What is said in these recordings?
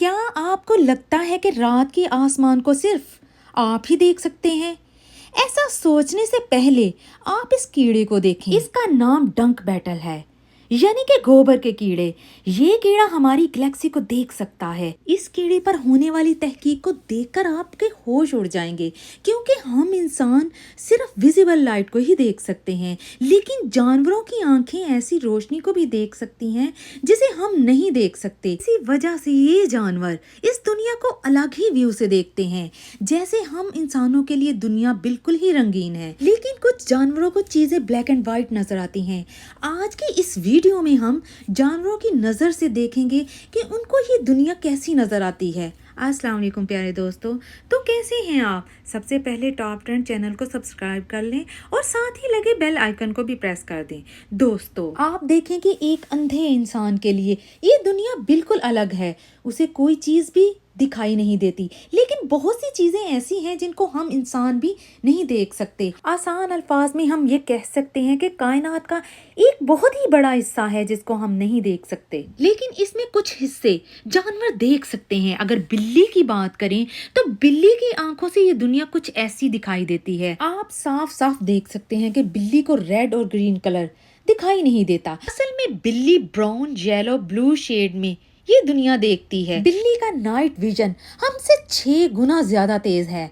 क्या आपको लगता है कि रात के आसमान को सिर्फ आप ही देख सकते हैं? ऐसा सोचने से पहले आप इस कीड़े को देखें। इसका नाम डंक बैटल है, यानी कि गोबर के कीड़े। ये कीड़ा हमारी गैलेक्सी को देख सकता है। इस कीड़े पर होने वाली तहकीक को देखकर आपके होश उड़ जाएंगे, क्योंकि हम इंसान सिर्फ विजिबल लाइट को ही देख सकते हैं, लेकिन जानवरों की आंखें ऐसी रोशनी को भी देख सकती हैं जिसे हम नहीं देख सकते। इसी वजह से ये जानवर इस दुनिया को अलग ही व्यू से देखते हैं। जैसे हम इंसानों के लिए दुनिया बिल्कुल ही रंगीन है, लेकिन कुछ जानवरों को चीजें ब्लैक एंड व्हाइट नजर आती हैं। आज की इस वीडियो में हम जानवरों की नज़र से देखेंगे कि उनको ये दुनिया कैसी नज़र आती है। अस्सलाम वालेकुम प्यारे दोस्तों, तो कैसे हैं आप? सबसे पहले टॉप ट्रेंड चैनल को सब्सक्राइब कर लें और साथ ही लगे बेल आइकन को भी प्रेस कर दें। दोस्तों, आप देखें कि एक अंधे इंसान के लिए ये दुनिया बिल्कुल अलग है। उसे कोई चीज़ भी दिखाई नहीं देती, लेकिन बहुत सी चीजें ऐसी हैं जिनको हम इंसान भी नहीं देख सकते। आसान अल्फाज में हम ये कह सकते हैं कि कायनात का एक बहुत ही बड़ा हिस्सा है जिसको हम नहीं देख सकते, लेकिन इसमें कुछ हिस्से जानवर देख सकते हैं। अगर बिल्ली की बात करें तो बिल्ली की आंखों से ये दुनिया कुछ ऐसी दिखाई देती है। आप साफ साफ देख सकते हैं कि बिल्ली को रेड और ग्रीन कलर दिखाई नहीं देता। असल में बिल्ली ब्राउन, येलो, ब्लू शेड में ये दुनिया देखती है। बिल्ली का नाइट विजन हमसे 6 गुना ज्यादा तेज है।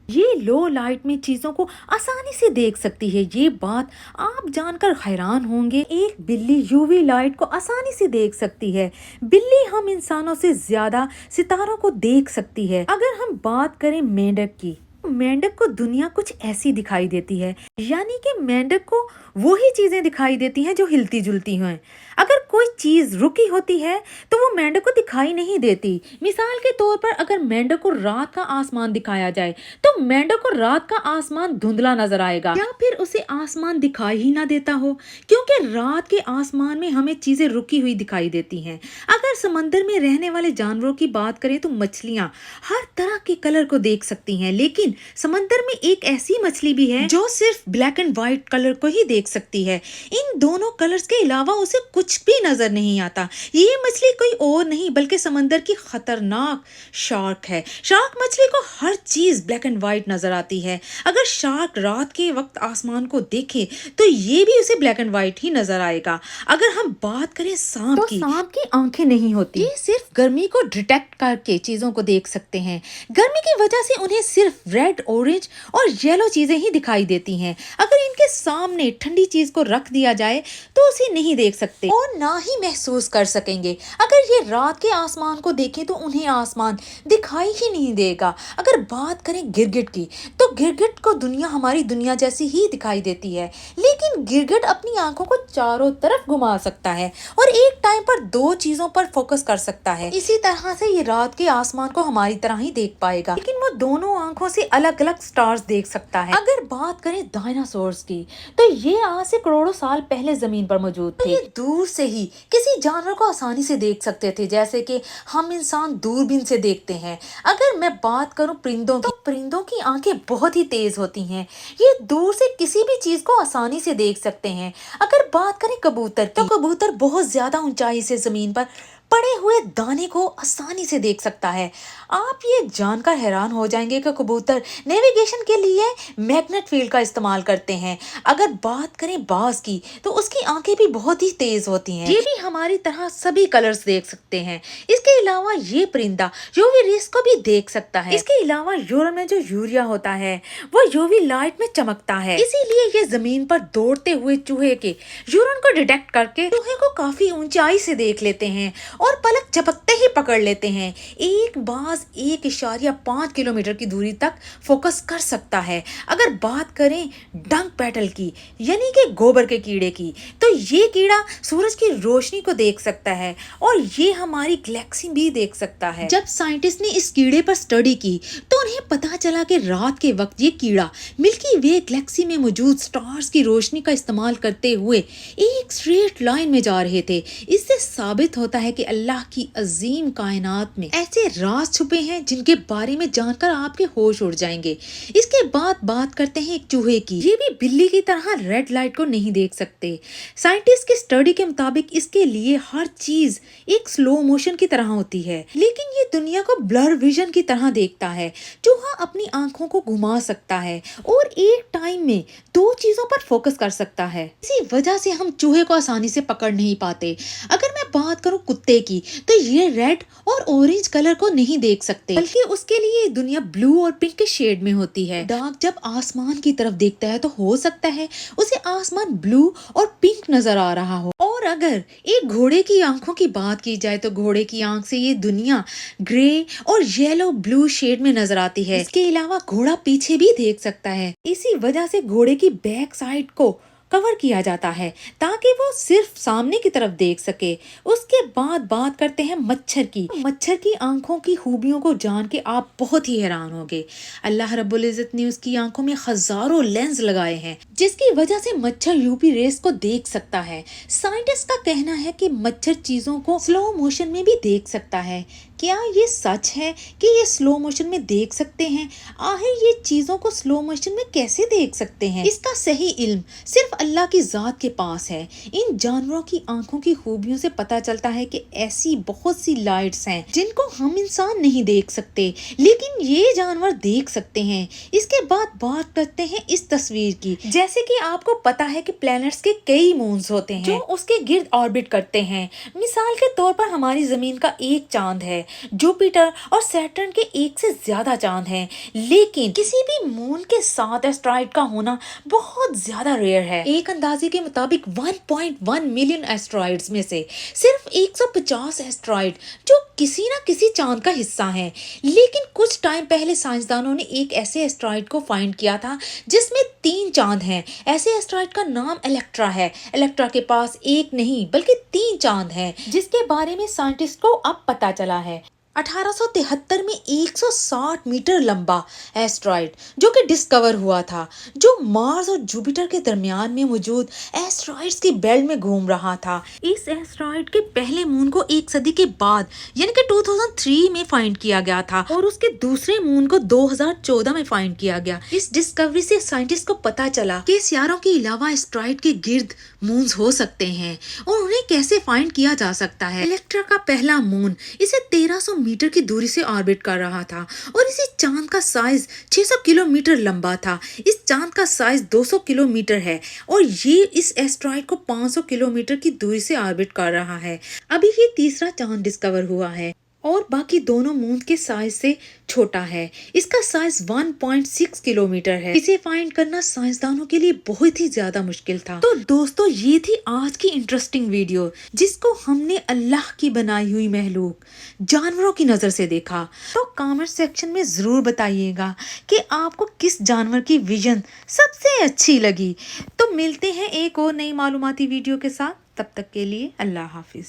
ये लो लाइट में चीजों को आसानी से देख सकती है। ये बात आप जानकर हैरान होंगे, एक बिल्ली यूवी लाइट को आसानी से देख सकती है। बिल्ली हम इंसानों से ज्यादा सितारों को देख सकती है। अगर हम बात करें मेंढक की, मेंढक को दुनिया कुछ ऐसी दिखाई देती है, यानी कि मेंढक को वही चीजें दिखाई देती हैं जो हिलती जुलती हैं। अगर कोई चीज रुकी होती है तो वो मेंढक को दिखाई नहीं देती। मिसाल के तौर पर अगर मेंढक को रात का आसमान दिखाया जाए तो मेंढक को रात का आसमान धुंधला नजर आएगा, या फिर उसे आसमान दिखाई ही ना देता हो, क्योंकि रात के आसमान में हमें चीजें रुकी हुई दिखाई देती हैं। अगर समंदर में रहने वाले जानवरों की बात करें तो मछलियां हर तरह के कलर को देख सकती हैं, लेकिन समंदर में एक ऐसी मछली भी है जो सिर्फ ब्लैक एंड व्हाइट कलर को ही देख सकती है। इन दोनों कलर्स के अलावा उसे कुछ भी नजर नहीं आता। ये मछली कोई और नहीं बल्कि समंदर की खतरनाक शार्क है। शार्क मछली को हर चीज ब्लैक एंड व्हाइट नजर आती है। अगर शार्क रात के वक्त आसमान को देखे तो ये भी उसे ब्लैक एंड व्हाइट ही नजर आएगा। अगर हम बात करें सांप की, सांप की आंखें नहीं होती। ये सिर्फ गर्मी को डिटेक्ट करके चीजों को देख सकते हैं। गर्मी की वजह से उन्हें सिर्फ रेड, ऑरेंज और येलो चीजें ही दिखाई देती हैं। अगर इनके सामने ठंडी चीज को रख दिया जाए तो उसे नहीं देख सकते और ना ही महसूस कर सकेंगे। अगर ये रात के आसमान को देखें तो उन्हें आसमान दिखाई ही नहीं देगा। अगर बात करें गिरगिट की, तो गिरगिट को दुनिया हमारी दुनिया जैसी ही दिखाई देती है, लेकिन गिरगिट अपनी आंखों को चारों तरफ घुमा सकता है और एक टाइम पर 2 चीजों पर फोकस कर सकता है। इसी तरह से ये रात के आसमान को हमारी तरह ही देख पाएगा, लेकिन वो दोनों आंखों से अलग अलग स्टार्स देख सकता है। अगर बात करें डायनासोर्स की, तो ये आज से करोड़ों साल पहले जमीन पर मौजूद थे। ये दूर से ही किसी जानवर को आसानी से देख सकते थे, जैसे कि हम इंसान दूरबीन से देखते हैं। अगर मैं बात करूं परिंदों की, तो परिंदों की आंखें बहुत ही तेज होती हैं। ये दूर से किसी भी चीज को आसानी से देख सकते हैं। अगर बात करें कबूतर की, तो कबूतर बहुत ज्यादा ऊंचाई से जमीन पर पड़े हुए दाने को आसानी से देख सकता है। आप ये जानकर हैरान हो जाएंगे कि कबूतर नेविगेशन के लिए मैग्नेट फील्ड का इस्तेमाल करते हैं। अगर बात करें बाज की, तो उसकी आंखें भी बहुत ही तेज होती हैं। ये भी हमारी तरह सभी कलर्स देख सकते हैं। इसके अलावा ये परिंदा यूवी रेस को भी देख सकता है। इसके अलावा यूरन में जो यूरिया होता है वो यूवी लाइट में चमकता है, इसीलिए ये जमीन पर दौड़ते हुए चूहे के यूरन को डिटेक्ट करके चूहे को काफी ऊंचाई से देख लेते हैं और पलक झपकते ही पकड़ लेते हैं। एक बाज 1.5 किलोमीटर की दूरी तक फोकस कर सकता है। अगर बात करें डंक बैटल की, यानी कि गोबर के कीड़े की, तो ये कीड़ा सूरज की रोशनी को देख सकता है और ये हमारी गैलेक्सी भी देख सकता है। जब साइंटिस्ट ने इस कीड़े पर स्टडी की तो उन्हें पता चला कि रात के वक्त ये कीड़ा मिल्की वे गैलेक्सी में मौजूद स्टार्स की रोशनी का इस्तेमाल करते हुए एक स्ट्रेट लाइन में जा रहे थे। इससे साबित होता है कि अल्लाह की अजीम कायनात में ऐसे राज छुपे हैं जिनके बारे में जानकर आपके होश उड़ जाएंगे। इसके बाद बात करते हैं एक चूहे की। ये भी बिल्ली की तरह रेड लाइट को नहीं देख सकते। साइंटिस्ट की स्टडी के मुताबिक इसके लिए हर चीज एक स्लो मोशन की तरह होती है, लेकिन ये दुनिया को ब्लर विजन की तरह देखता है। चूहा अपनी आंखों को घुमा सकता है और एक टाइम में दो चीजों पर फोकस कर सकता है। इसी वजह से हम चूहे को आसानी से पकड़ नहीं पाते। अगर मैं बात करूं कुत्ते की, तो ये रेड और ऑरेंज कलर को नहीं देख सकते, बल्कि उसके लिए दुनिया ब्लू और पिंक के शेड में होती है। डॉग जब आसमान की तरफ देखता है तो हो सकता है उसे आसमान ब्लू और पिंक नजर आ रहा हो। और अगर एक घोड़े की आंखों की बात की जाए तो घोड़े की आंख से ये दुनिया ग्रे और येलो ब्लू शेड में नजर आती है। इसके अलावा घोड़ा पीछे भी देख सकता है। इसी वजह से घोड़े की बैक साइड को कवर किया जाता है ताकि वो सिर्फ सामने की तरफ देख सके। उसके बाद बात करते हैं मच्छर की। मच्छर की आंखों की खूबियों को जान के आप बहुत ही हैरान होंगे। अल्लाह रब्बुल इज्जत ने उसकी आंखों में हजारों लेंस लगाए हैं, जिसकी वजह से मच्छर यूवी रेस को देख सकता है। साइंटिस्ट का कहना है कि मच्छर चीजों को स्लो मोशन में भी देख सकता है। क्या ये सच है कि ये स्लो मोशन में देख सकते हैं? आखिर ये चीजों को स्लो मोशन में कैसे देख सकते हैं? इसका सही इल्म सिर्फ अल्लाह की जात के पास है। इन जानवरों की आंखों की खूबियों से पता चलता है कि ऐसी बहुत सी लाइट्स हैं जिनको हम इंसान नहीं देख सकते, लेकिन ये जानवर देख सकते हैं। इसके बाद बात करते हैं इस तस्वीर की। जैसे कि आपको पता है कि प्लैनेट्स के कई मून्स होते हैं जो उसके गिर्द ऑर्बिट करते हैं। मिसाल के तौर पर हमारी जमीन का एक चांद है, जुपिटर और सैटर्न के एक से ज्यादा चांद हैं, लेकिन किसी भी मून के साथ एस्ट्रॉइड का होना बहुत ज्यादा रेयर है। एक अंदाजे के मुताबिक 1.1 मिलियन एस्ट्रॉइड्स में से सिर्फ 150 एस्ट्रॉइड जो किसी न किसी चांद का हिस्सा हैं। लेकिन कुछ टाइम पहले साइंसदानों ने एक ऐसे एस्ट्रॉइड को फाइंड किया था जिसमें 3 चांद हैं। ऐसे एस्ट्रॉइड का नाम इलेक्ट्रा है। इलेक्ट्रा के पास एक नहीं बल्कि 3 चांद हैं, जिसके बारे में साइंटिस्ट को अब पता चला है। 1873 में 160 मीटर लंबा एस्ट्रॉइड जो कि डिस्कवर हुआ था, जो मार्स और जुपिटर के दरमियान में मौजूद एस्ट्रॉइड्स की बेल्ट में घूम रहा था। इस एस्ट्रॉइड के पहले मून को एक सदी के बाद यानी कि 2003 में फाइंड किया गया था और उसके दूसरे मून को 2014 में फाइंड किया गया। इस डिस्कवरी से साइंटिस्ट को पता चला कि सियारों के अलावा एस्ट्रॉइड के गिर्द मून्स हो सकते हैं और उन्हें कैसे फाइंड किया जा सकता है। इलेक्ट्रा का पहला मून इसे 1300 मीटर की दूरी से ऑर्बिट कर रहा था और इसी चांद का साइज 600 किलोमीटर लंबा था। इस चांद का साइज 200 किलोमीटर है और ये इस एस्ट्रॉइड को 500 किलोमीटर की दूरी से ऑर्बिट कर रहा है। अभी ये तीसरा चांद डिस्कवर हुआ है और बाकी दोनों मून के साइज से छोटा है। इसका साइज 1.6 किलोमीटर है। इसे फाइंड करना साइंसदानों के लिए बहुत ही ज्यादा मुश्किल था। तो दोस्तों, ये थी आज की इंटरेस्टिंग वीडियो जिसको हमने अल्लाह की बनाई हुई महलूक जानवरों की नजर से देखा। तो कमेंट सेक्शन में जरूर बताइएगा कि आपको किस जानवर की विजन सबसे अच्छी लगी। तो मिलते हैं एक और नई मालूमाती वीडियो के साथ। तब तक के लिए अल्लाह हाफिज।